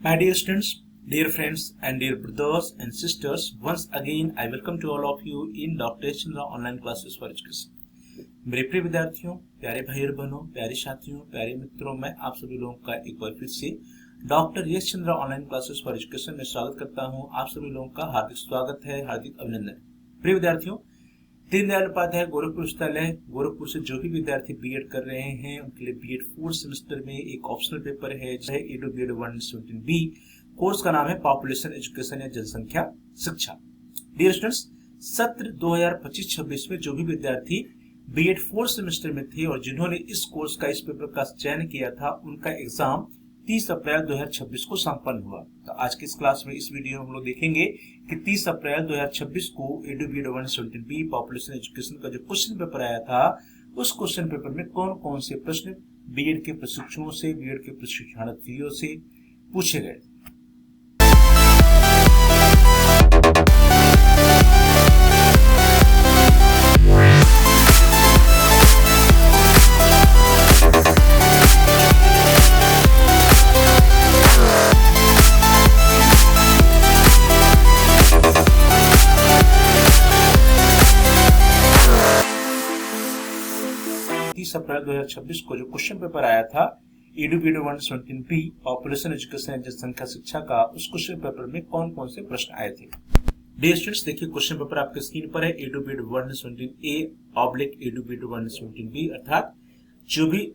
My dear students, dear friends, and dear brothers and sisters, once again I welcome to all of you in Dr. Chandra online classes for education. मेरे प्रिय विद्यार्थियों, प्यारे भाई और बहनों, प्यारे साथियों, प्यारे मित्रों, मैं आप सभी लोगों का एक बार फिर से doctor Yash Chandra online classes for education में स्वागत करता हूं। आप सभी लोगों का हार्दिक स्वागत है, हार्दिक अभिनंदन। प्रिय विद्यार्थियों, दीनदयाल उपाध्याय गोरखपुर विश्वविद्यालय गोरखपुर से जो भी विद्यार्थी बीएड कर रहे हैं उनके लिए बीएड 4th सेमेस्टर में एक ऑप्शनल पेपर है एडू बीएड 117B। कोर्स का नाम है पॉपुलेशन एजुकेशन या जनसंख्या शिक्षा। डियर स्टूडेंट्स, सत्र 2025-26 में जो भी विद्यार्थी बीएड 4th सेमेस्टर में थे और जिन्होंने इस कोर्स का इस पेपर का चयन किया था उनका एग्जाम 30 अप्रैल 2026 को संपन्न हुआ। तो आज की इस क्लास में इस वीडियो में हम लोग देखेंगे कि 30 अप्रैल 2026 को edu BEd 117B population education का जो क्वेश्चन पेपर आया था उस क्वेश्चन पेपर में कौन कौन से प्रश्न बीएड के प्रशिक्षुओं से, बीएड के प्रशिक्षणार्थियों से पूछे गए। 30 अप्रैल 2026 को जो क्वेश्चन पेपर आया था edu BEd 117B population education जनसंख्या शिक्षा का, उस क्वेश्चन पेपर में कौन कौन से प्रश्न आए थे। डियर स्टूडेंट्स, देखिए क्वेश्चन पेपर आपके स्क्रीन पर है। Edu BEd 117A/ edu BEd 117B, अर्थात जो भी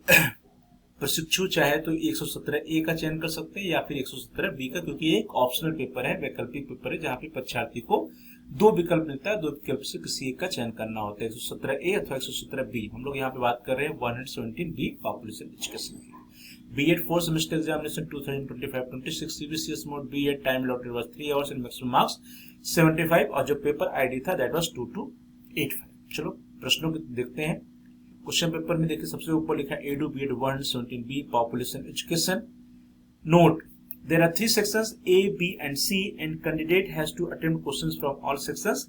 प्रशिक्षु चाहे तो 117A का चयन कर सकते हैं या फिर 117B का, क्योंकि एक ऑप्शनल पेपर है, वैकल्पिक पेपर है, जहाँ पे परीक्षार्थी को दो विकल्प मिलता है, दो विकल्प से किसी एक का चयन करना होता है, 117A अथवा 117B। हम लोग यहाँ पे बात कर रहे हैं 117B पॉपुलेशन एजुकेशन की। BEd 4th semester examination 2025-26 CBCS mode BEd, time allotted was 3 hours and maximum marks 75 और जो पेपर आईडी था दैट वाज 2285। चलो प्रश्नों को देखते हैं। क्वेश्चन पेपर में देखिए सबसे ऊपर लिखा है edu BEd 117B population education. Note, there are 3 sections A, B and C and candidate has to attempt questions from all sections.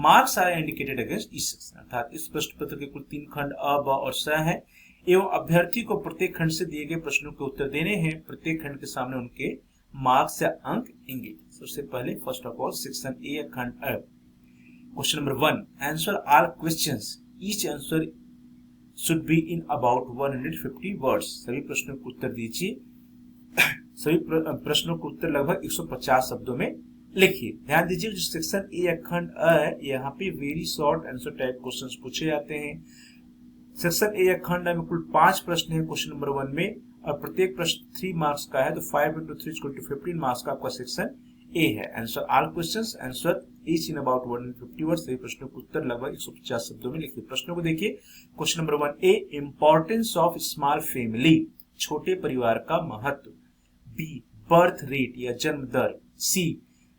Marks are indicated against each section। अर्थात इस प्रश्न पत्र के कुल 3 खंड अ, ब और स है एवं अभ्यर्थी को प्रत्येक खंड से दिए गए प्रश्नों के उत्तर देने हैं। प्रत्येक खंड के सामने उनके मार्क्स या अंक इंगित। सबसे पहले first of all section A खंड अ। Question number 1, answer all questions, each answer should be in about 150 words. सभी प्रश्नों को उत्तर दीजिए। सभी प्रश्नों को उत्तर लगभग 150 शब्दों में लिखिए। ध्यान दीजिए, जो सेक्शन ए खंड अ है यहाँ पे very short answer type questions पूछे जाते हैं। सेक्शन ए खंड में कुल 5 प्रश्न है क्वेश्चन नंबर 1 में और प्रत्येक प्रश्न 3 मार्क्स का है, तो 5 into 3 = 15 मार्क्स का आपका सेक्शन ए है। Answer all questions, answer each in about 150 words. सभी प्रश्नों को उत्तर लगभग 150 शब्दों में लिखिए। प्रश्नों को देखिए। Question number 1 A, importance of small family, छोटे परिवार का महत्व। बी, बर्थ रेट या जन्म दर। C,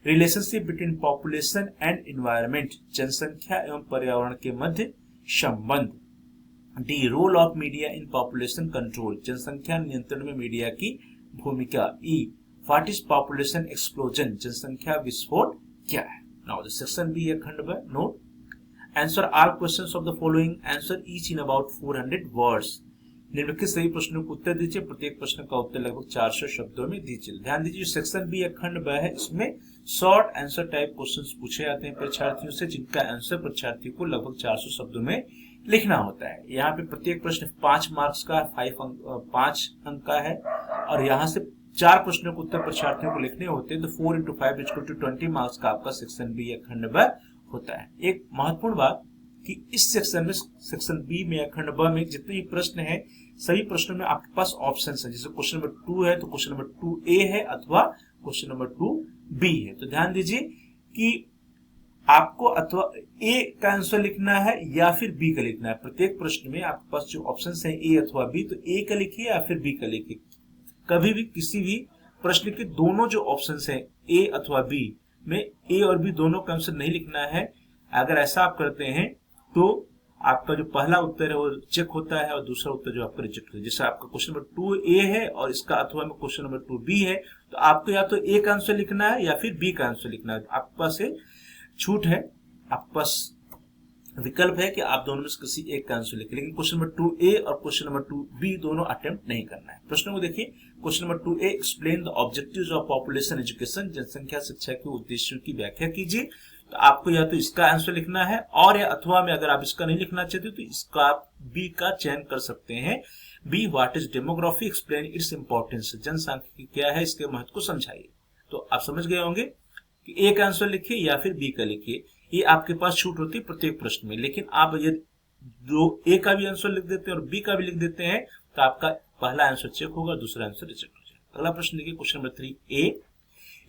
relationship between population and environment, जनसंख्या एवं पर्यावरण के मध्य संबंध। D, role of media in population control, जनसंख्या नियंत्रण में मीडिया की भूमिका। E, what is population explosion, जनसंख्या विस्फोट क्या है। नाउ द सेक्शन बी खंड में note, answer all questions of the following, answer each in about 400 words. निम्नलिखित सही प्रश्नों को उत्तर दीजिए। प्रत्येक प्रश्न का उत्तर लगभग 400 शब्दों में दीजिए। ध्यान दीजिए, सेक्शन बी खंड ब है, इसमें शॉर्ट आंसर टाइप क्वेश्चंस पूछे जाते हैं परीक्षार्थियों से, जिनका आंसर परीक्षार्थी को लगभग 400 शब्दों में लिखना होता है। यहाँ पे प्रत्येक प्रश्न 5 मार्क्स का 5 अंक का है और यहाँ से 4 प्रश्नों के उत्तर परीक्षार्थियों को लिखने होते हैं, तो 4 into 5 = 20 मार्क्स का आपका सेक्शन बी खंड ब होता है। एक महत्वपूर्ण बात कि इस सेक्शन में, सेक्शन बी में खंड ब में जितने भी प्रश्न हैं सभी प्रश्नों में आपके पास ऑप्शन है। जैसे क्वेश्चन नंबर 2 है तो क्वेश्चन नंबर 2A है अथवा क्वेश्चन नंबर 2B है। तो ध्यान दीजिए कि आपको अथवा A का आंसर लिखना है या फिर B का लिखना है। प्रत्येक प्रश्न में आपके पास जो ऑप्शन है A अथवा B, तो A का लिखिए या फिर B का लिखिए। कभी भी किसी भी प्रश्न के दोनों जो ऑप्शन है A अथवा B में A और B दोनों का आंसर नहीं लिखना है। अगर ऐसा आप करते हैं तो आपका जो पहला उत्तर है वो चेक होता है और दूसरा उत्तर जो आपका रिजेक्ट होता है। जैसे आपका क्वेश्चन नंबर 2A है और इसका अथवा में क्वेश्चन नंबर 2B है, तो आपको या तो A का आंसर लिखना है या फिर B का आंसर लिखना है। आपके पास छूट है, आपके पास विकल्प है कि आप दोनों में से किसी एक का आंसर लिखें, लेकिन क्वेश्चन नंबर 2A और क्वेश्चन नंबर 2B दोनों अटेम्प्ट नहीं करना है। प्रश्नों को देखिए। Question number 2A, explain the objectives of population education, जनसंख्या शिक्षा के उद्देश्यों की व्याख्या कीजिए। तो आपको या तो इसका आंसर लिखना है और या अथवा में अगर आप इसका नहीं लिखना चाहते तो इसका आप बी का चयन कर सकते हैं। B, what is demography, explain its importance, जनसांख्यिकी क्या है, इसके महत्व को समझाइए। तो आप समझ गए होंगे कि ए का आंसर लिखिए या फिर बी का लिखिए। ये आपके पास छूट होती है प्रत्येक प्रश्न में, लेकिन आप यदि दो ए का भी आंसर लिख देते हैं और बी का भी लिख देते हैं तो आपका पहला आंसर चेक होगा, दूसरा आंसर रिजेक्ट हो जाएगा। अगला प्रश्न देखिए, question number 3A,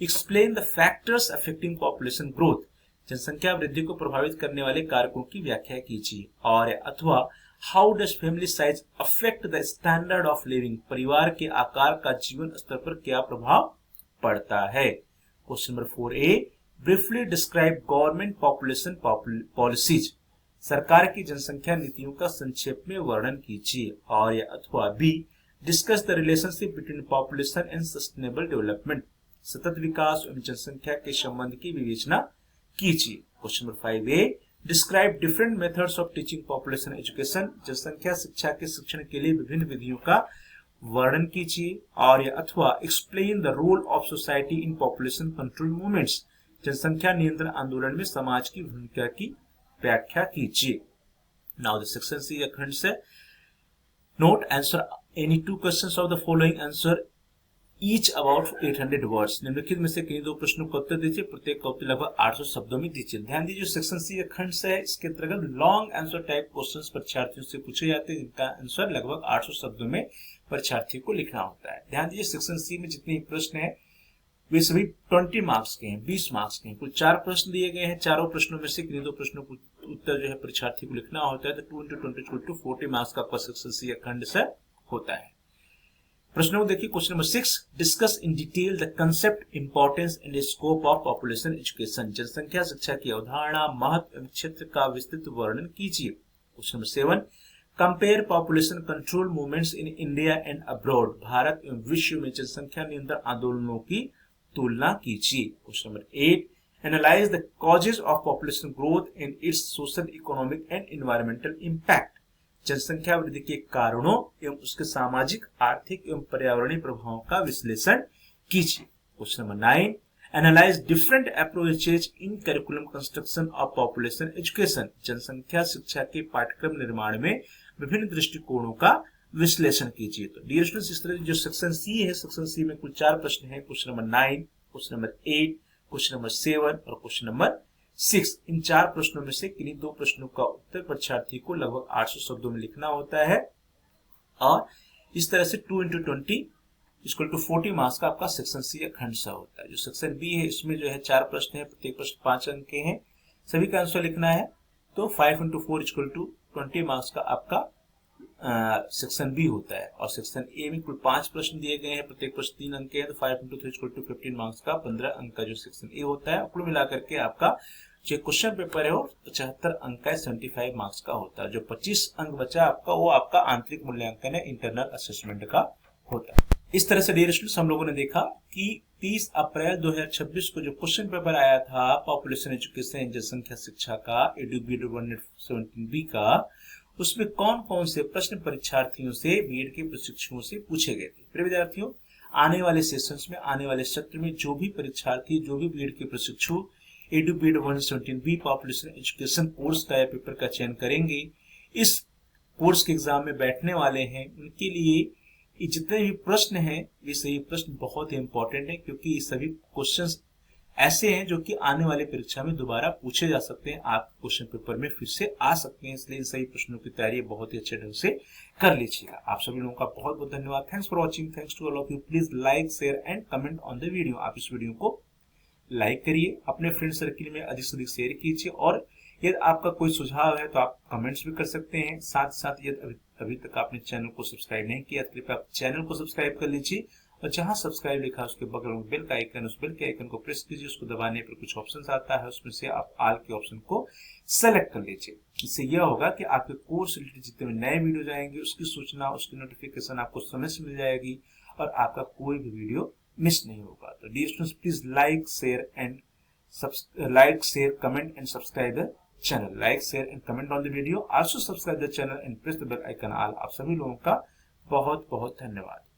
explain the factors affecting population growth, जनसंख्या वृद्धि को प्रभावित करने वाले कारकों की व्याख्या कीजिए। और अथवा how does family size affect the standard of living, परिवार के आकार का जीवन स्तर पर क्या प्रभाव पड़ता है। Question number 4A, briefly describe government population policies, सरकार की जनसंख्या नीतियों का संक्षेप में वर्णन कीजिए। और या अथवा B, discuss the relationship between population and sustainable development, सतत विकास एवं जनसंख्या के संबंध की विवेचना कीजिए। Question number 5A, describe different methods of teaching population education, जनसंख्या शिक्षा के शिक्षण के लिए विभिन्न विधियों का वर्णन कीजिए। और या अथवा explain the role of society in population control movements, जनसंख्या नियंत्रण आंदोलन में समाज की भूमिका की व्याख्या कीजिए। नाउ द सेक्शन सी खंड से note answer any two questions of the following, answer each about 800 words, निम्नलिखित में से किन्हीं दो प्रश्नों का उत्तर दीजिए, प्रत्येक का उत्तर लगभग 800 शब्दों में दीजिए। ध्यान दीजिए, सेक्शन सी खंड से है, इसके अंतर्गत लॉन्ग आंसर टाइप क्वेश्चंस परीक्षार्थियों से पूछे जाते हैं, जिनका आंसर लगभग 800 शब्दों में परीक्षार्थी को लिखना होता है। ध्यान दीजिए, सेक्शन सी में जितने प्रश्न है वे सभी 20 मार्क्स के हैं, 20 मार्क्स के हैं। कुल 4 प्रश्न दिए गए हैं, चारों प्रश्नों में से किन्हीं दो प्रश्नों को उत्तर जो है परीक्षार्थी को लिखना होता है। तो 2 into 20 = 40 मार्क्स का सेक्शन सी खंड से होता है। प्रश्नों को देखिए। Question number 6, discuss in detail the concept, importance and scope of population education, जनसंख्या शिक्षा की अवधारणा, महत्व एवं क्षेत्र का विस्तृत वर्णन कीजिए। Question number 7, compare population control movements in India and abroad, Bharat एवं विश्व में जनसंख्या नियंत्रण आंदोलनों की तुलना कीजिए। Question number 8, analyse the causes of population growth and it's social, economic and environmental impact, जनसंख्या वृद्धि के कारणों एवं उसके सामाजिक, आर्थिक एवं पर्यावरणीय प्रभावों का विश्लेषण कीजिए। Question number 9, analyse different approaches in curriculum construction of population education, जनसंख्या शिक्षा के पाठ्यक्रम निर्माण में विभिन्न दृष्टिकोणों का विश्लेषण कीजिए। तो डियर स्टूडेंट्स, इस तरह जो सेक्शन सी है, सेक्शन सी में कुल 4 प्रश्न हैं। Question number 9, question number 8, question number 7 और क्वेश्चन नंबर 6। इन 4 प्रश्नों में से किन्हीं दो प्रश्नों का उत्तर परीक्षार्थी को लगभग 800 शब्दों में लिखना होता है। और इस तरह से 2 into 20 = 40 मार्क्स का आपका सेक्शन सी खंड सा होता है। जो सेक्शन बी है, इसमें जो है 4 प्रश्न है, प्रत्येक प्रश्न 5 अंक के हैं, सभी का आंसर लिखना है। तो 5 into 4 = 20 मार्क्स का आपका सेक्शन बी होता है। और सेक्शन ए में कुल 5 प्रश्न दिए गए हैं, प्रत्येक प्रश्न 3 अंक के हैं। तो 5 into 3 = 15 मार्क्स का 15 अंक का जो सेक्शन ए होता है। कुल मिलाकर के आपका जो क्वेश्चन पेपर है वो 75 अंक का 75 मार्क्स का होता है। जो 25 अंक बचा आपका, वो आपका आंतरिक मूल्यांकन है, इंटरनल असेसमेंट का होता है। इस तरह से डियर स्टूडेंट्स, हम लोगों ने देखा कि 30 अप्रैल 2026 को जो क्वेश्चन पेपर आया था पॉपुलेशन एजुकेशन, जनसंख्या शिक्षा का, EDU-BED 117B का, उसमें कौन कौन से प्रश्न परीक्षार्थियों से, बीएड के प्रशिक्षुओं से पूछे गए थे। प्रिय विद्यार्थियों, आने वाले सेशंस में, आने वाले सत्र में जो भी परीक्षार्थी, जो भी बीएड के प्रशिक्षु EDU-BED 117B population education course का पेपर का चयन करेंगे, इस कोर्स के एग्जाम में बैठने वाले हैं, उनके लिए ये जितने भी प्रश्न हैं, ये सभी प्रश्न बहुत ही इंपॉर्टेंट है, क्योंकि ये सभी क्वेश्चंस ऐसे हैं जो कि आने वाले परीक्षा में दोबारा पूछे जा सकते हैं, आप क्वेश्चन पेपर में फिर से आ सकते हैं। इसलिए इन सभी प्रश्नों की तैयारी बहुत ही अच्छे ढंग से कर लीजिएगा। आप सभी लोगों का बहुत बहुत धन्यवाद। Thanks for watching, thanks to all of you. Please like, share and comment on the video. आप इस वीडियो को लाइक करिए, अपने फ्रेंड सर्किल में अधिक से अधिक शेयर कीजिए, और यदि आपका कोई सुझाव है तो आप कमेंट्स भी कर सकते हैं। साथ साथ यदि अभी तक आपने चैनल को सब्सक्राइब नहीं किया तो कृपया आप चैनल को सब्सक्राइब कर लीजिए, और जहां सब्सक्राइब लिखा है उसके बगल में बेल का आइकन, उस बेल के आइकन को प्रेस कीजिए। उसको दबाने पर कुछ ऑप्शंस आता है, उसमें से आप ऑल के ऑप्शन को सेलेक्ट कर लीजिए। इससे यह होगा कि आपके कोर्स रिलेटेड जितने भी नए वीडियो जाएंगे उसकी सूचना, उसकी नोटिफिकेशन आपको समय से मिल जाएगी, और आपका कोई भी वीडियो मिस नहीं होगा। तो dear students, please like, share, comment and subscribe the channel. Like, share and comment on the video. Also subscribe the channel and press the bell icon all. आप सभी लोगों का बहुत बहुत धन्यवाद।